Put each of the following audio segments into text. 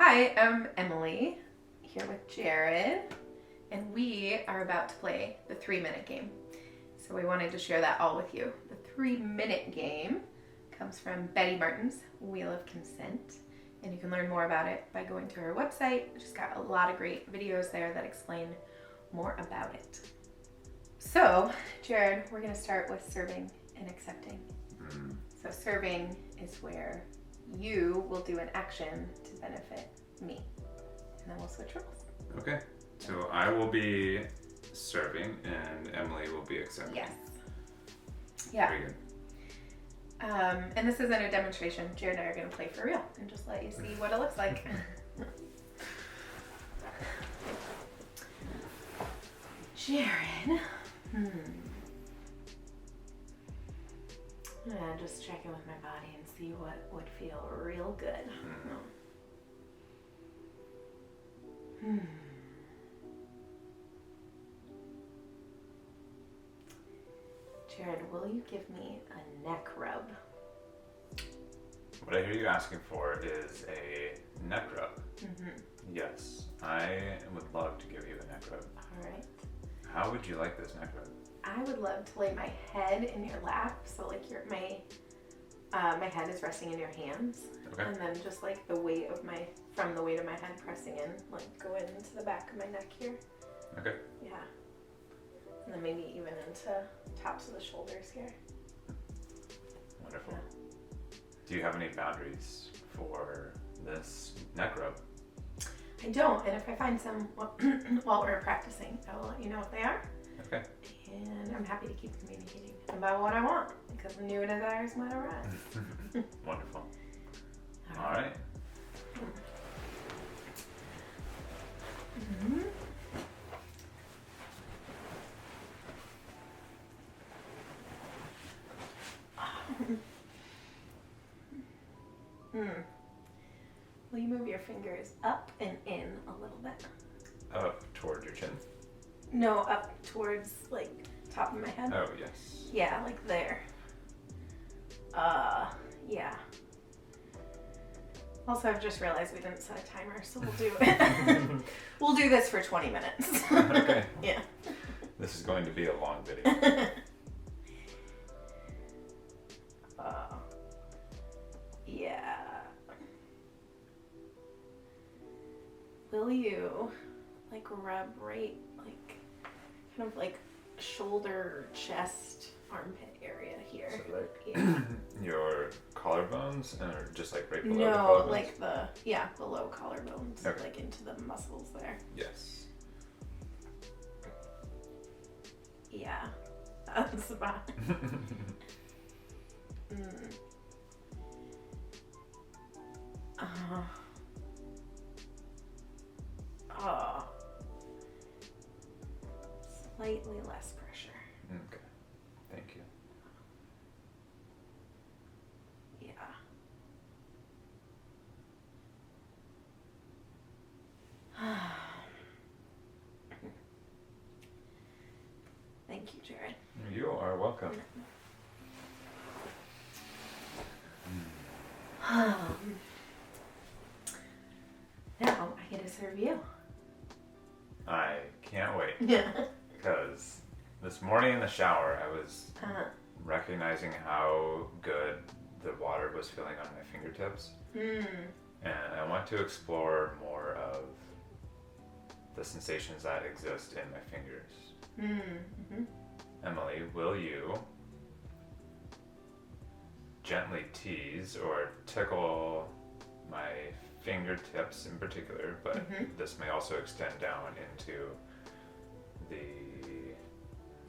Hi, I'm Emily, here with Jared, and we are about to play the 3-minute game. So we wanted to share that all with you. The 3-minute game comes from Betty Martin's Wheel of Consent, and you can learn more about it by going to her website. She's got a lot of great videos there that explain more about it. So, Jared, we're going to start with serving and accepting. So serving is where you will do an action to benefit me. And then we'll switch roles. Okay. So I will be serving and Emily will be accepting. Yes. Yeah. Very good. And this isn't a demonstration. Jared and I are going to play for real and just let you see what it looks like. Jared. Just check in with my body and see what would feel real good. Jared, will you give me a neck rub? What I hear you asking for is a neck rub. Yes, I would love to give you a neck rub. All right. How would you like this neck rub? I would love to lay my head in your lap, so like my head is resting in your hands, Okay. and then just like the weight of from the weight of my head pressing in, like go into the back of my neck here. Okay. Yeah. And then maybe even into tops of the shoulders here. Wonderful. Yeah. Do you have any boundaries for this neck rub? I don't, and if I find some while we're practicing, I will let you know what they are. Okay. And I'm happy to keep communicating about what I want, because new desires might arise. Wonderful. All right. Will you move your fingers up and in a little bit? Up toward your chin. No, up towards like top of my head. Oh, yes. Yeah, like there. Yeah. Also, I've just realized we didn't set a timer, so we'll do it. We'll do this for 20 minutes. Okay. Yeah. This is going to be a long video. Yeah. Will you like rub right like kind of like shoulder, chest, armpit area here? So like Yeah. your collarbones or just like right below the No, collarbones? like below collarbones, Okay. like into the muscles there. Yes. Yeah. That's about. Slightly less pressure. Okay. Thank you. Yeah. Thank you, Jared. You are welcome. Now I get to serve you. I can't wait Yeah. because this morning in the shower I was recognizing how good the water was feeling on my fingertips. And I want to explore more of the sensations that exist in my fingers. Emily, will you gently tease or tickle my fingertips in particular, but this may also extend down into the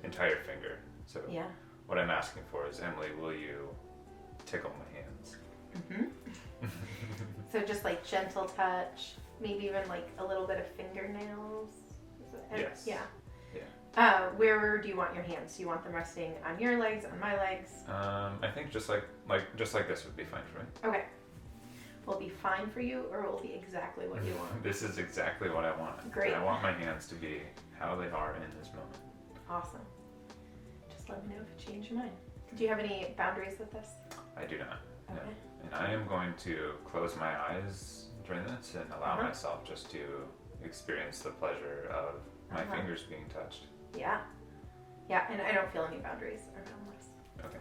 entire finger. So Yeah. what I'm asking for is, Emily, will you tickle my hands? So just like gentle touch, maybe even like a little bit of fingernails. Yes. Yeah. Yeah. Where do you want your hands? Do you want them resting on your legs, on my legs? I think just like this would be fine for me. Okay. Will it be fine for you, or will it be exactly what you want? This is exactly what I want. Great. I want my hands to be how they are in this moment. Awesome. Just let me know if you change your mind. Do you have any boundaries with this? I do not. Okay. No. And I am going to close my eyes during this and allow myself just to experience the pleasure of my fingers being touched. Yeah. Yeah, and I don't feel any boundaries around this. Okay.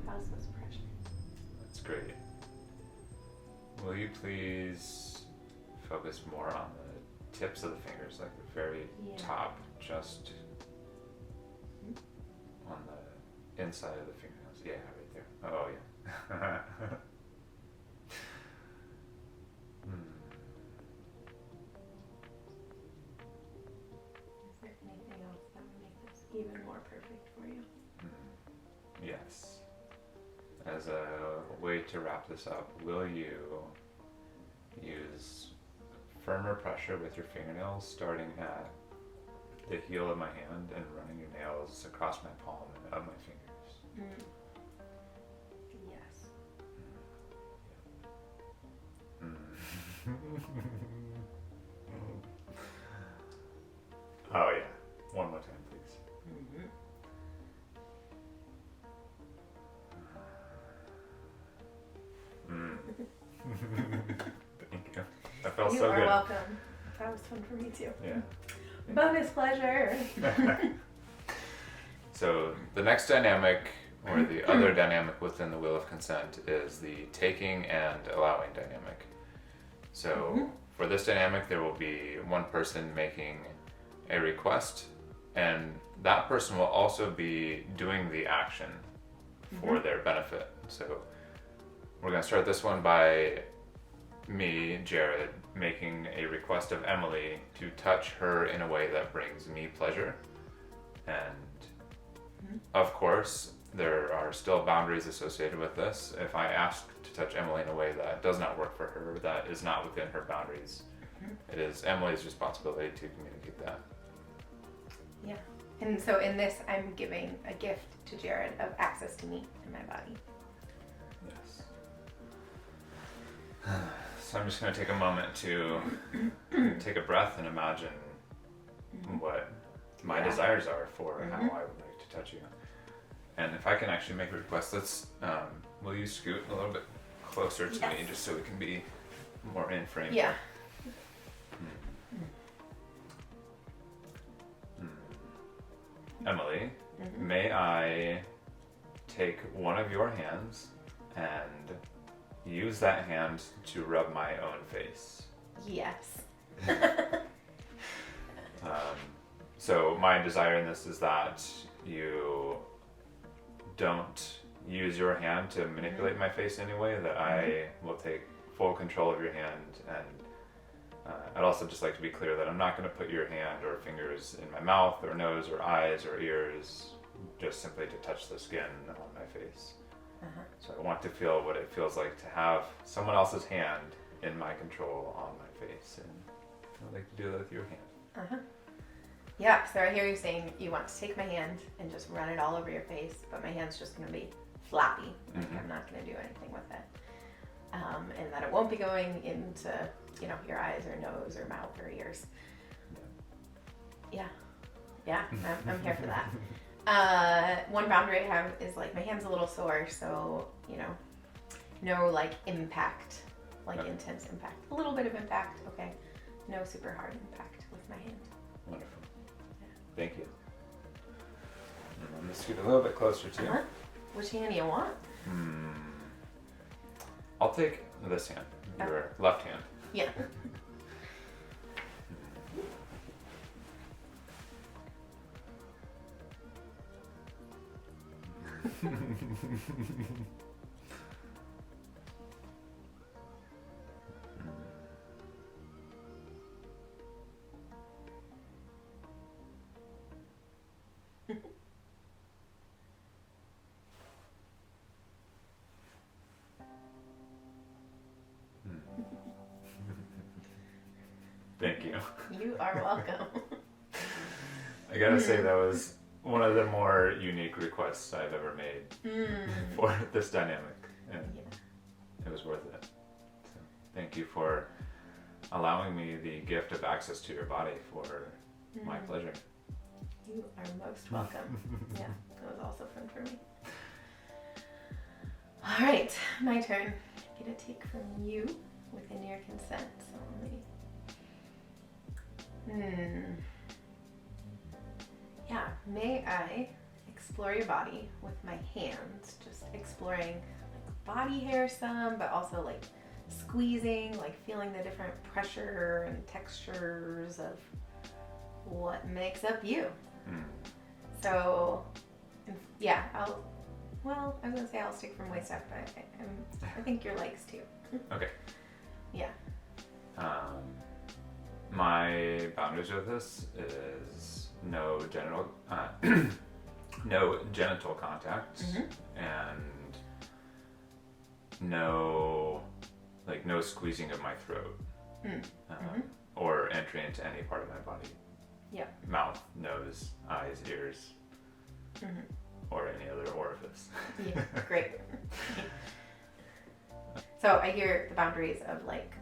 How's this pressure? That's great. Will you please focus more on the tips of the fingers, like the very top, just on the inside of the fingernails? Yeah, right there. Oh, yeah. Is there anything else that would make this even more perfect for you? Yes. As a way to wrap this up, will you use firmer pressure with your fingernails, starting at the heel of my hand and running your nails across my palm and up my fingers? Yes. Oh yeah. One more time, please. Thank you. That felt so good. You are welcome. That was fun for me too. Yeah. Bonus pleasure. So the next dynamic, or the other dynamic within the wheel of consent, is the taking and allowing dynamic. So for this dynamic, there will be one person making a request, and that person will also be doing the action for their benefit. So we're going to start this one by me, Jared, making a request of Emily to touch her in a way that brings me pleasure. And of course, there are still boundaries associated with this. If I ask to touch Emily in a way that does not work for her, that is not within her boundaries, it is Emily's responsibility to communicate that. Yeah. And so in this, I'm giving a gift to Jared of access to me and my body. Yes. So I'm just going to take a moment to take a breath and imagine what my desires are for how I would like to touch you. And if I can actually make a request, let's, will you scoot a little bit closer to me just so we can be more in frame? Yeah. Emily, may I take one of your hands and use that hand to rub my own face? Yes. So my desire in this is that you don't use your hand to manipulate my face in any way, that I will take full control of your hand. And I'd also just like to be clear that I'm not going to put your hand or fingers in my mouth or nose or eyes or ears, just simply to touch the skin on my face. So I want to feel what it feels like to have someone else's hand in my control on my face, and I'd like to do that with your hand. Yeah, so I hear you saying you want to take my hand and just run it all over your face, but my hand's just going to be flappy. Like I'm not going to do anything with it. And that it won't be going into, your eyes or nose or mouth or ears. Yeah, I'm here for that. One boundary I have is like my hand's a little sore, so, no like impact, like intense impact. A little bit of impact, okay. No super hard impact with my hand. Wonderful. Thank you. And I'm going to scoot a little bit closer to you. Which hand do you want? I'll take this hand, your left hand. Yeah. Thank you. You are welcome. I gotta say that was one of the more unique requests I've ever made for this dynamic, and it was worth it. So, Thank you for allowing me the gift of access to your body for my pleasure. You are most welcome. Yeah, that was also fun for me. All right, my turn. I'm going to take from you within your consent. So let me... Yeah, may I explore your body with my hands, just exploring like body hair some, but also like squeezing, like feeling the different pressure and textures of what makes up you. So, yeah, I was gonna say I'll stick from waist up, but I think your legs too. Okay. Yeah. My boundaries with this is no genital contact, and no squeezing of my throat, or entry into any part of my body. Yeah. Mouth, nose, eyes, ears, or any other orifice. Yeah, great. So I hear the boundaries of like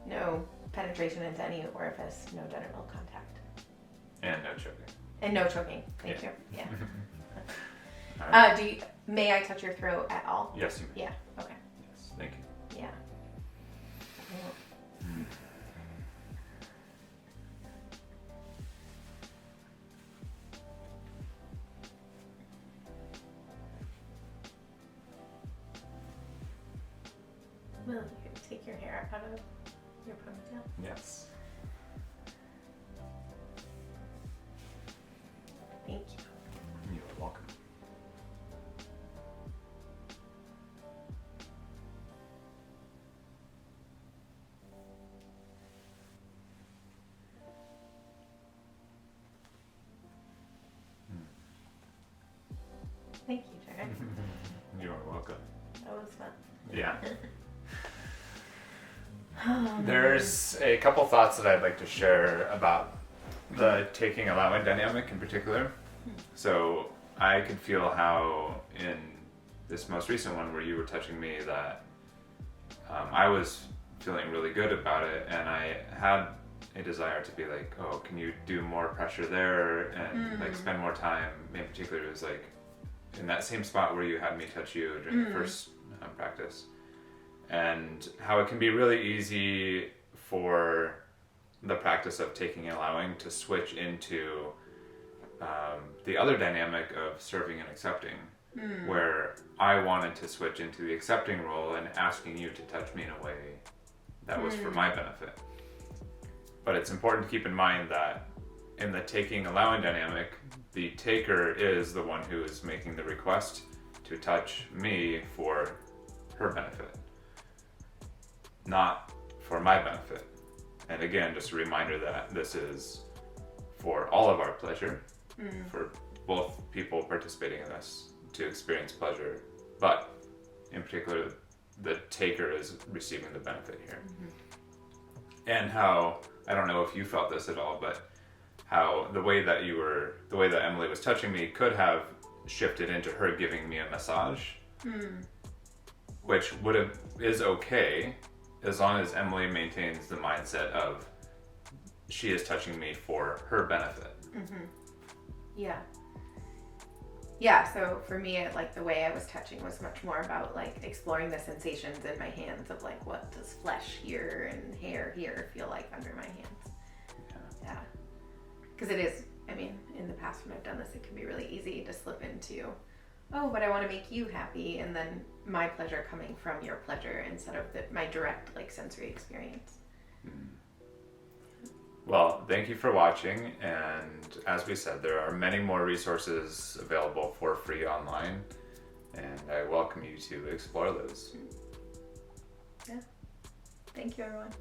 no penetration into any orifice, no genital contact. And no choking. And no choking. Thank you. Yeah. Right. May I touch your throat at all? Yes, you may. Yeah. Okay. Yes, thank you. Yeah. Will you take your hair out of your ponytail? Yes. Thank you. You are welcome. Thank you, Jared. You are welcome. That was fun. Yeah. There's a couple thoughts that I'd like to share about the taking allowing dynamic in particular. So I could feel how in this most recent one where you were touching me that I was feeling really good about it, and I had a desire to be like, oh, can you do more pressure there and like spend more time. In particular, it was like in that same spot where you had me touch you during the first practice, and how it can be really easy for the practice of taking and allowing to switch into the other dynamic of serving and accepting, where I wanted to switch into the accepting role and asking you to touch me in a way that was for my benefit. But it's important to keep in mind that in the taking allowing dynamic, the taker is the one who is making the request to touch me for her benefit, not for my benefit. And again, just a reminder that this is for all of our pleasure, for both people participating in this to experience pleasure, but in particular, the taker is receiving the benefit here. And how, I don't know if you felt this at all, but how the way that Emily was touching me could have shifted into her giving me a massage, which is okay as long as Emily maintains the mindset of she is touching me for her benefit. Yeah, so for me, like the way I was touching was much more about like exploring the sensations in my hands of like what does flesh here and hair here feel like under my hands. Yeah. Because it is, I mean, in the past when I've done this, it can be really easy to slip into, oh, but I want to make you happy, and then my pleasure coming from your pleasure instead of my direct like sensory experience. Well, thank you for watching, and as we said, there are many more resources available for free online, and I welcome you to explore those. Yeah. Thank you, everyone.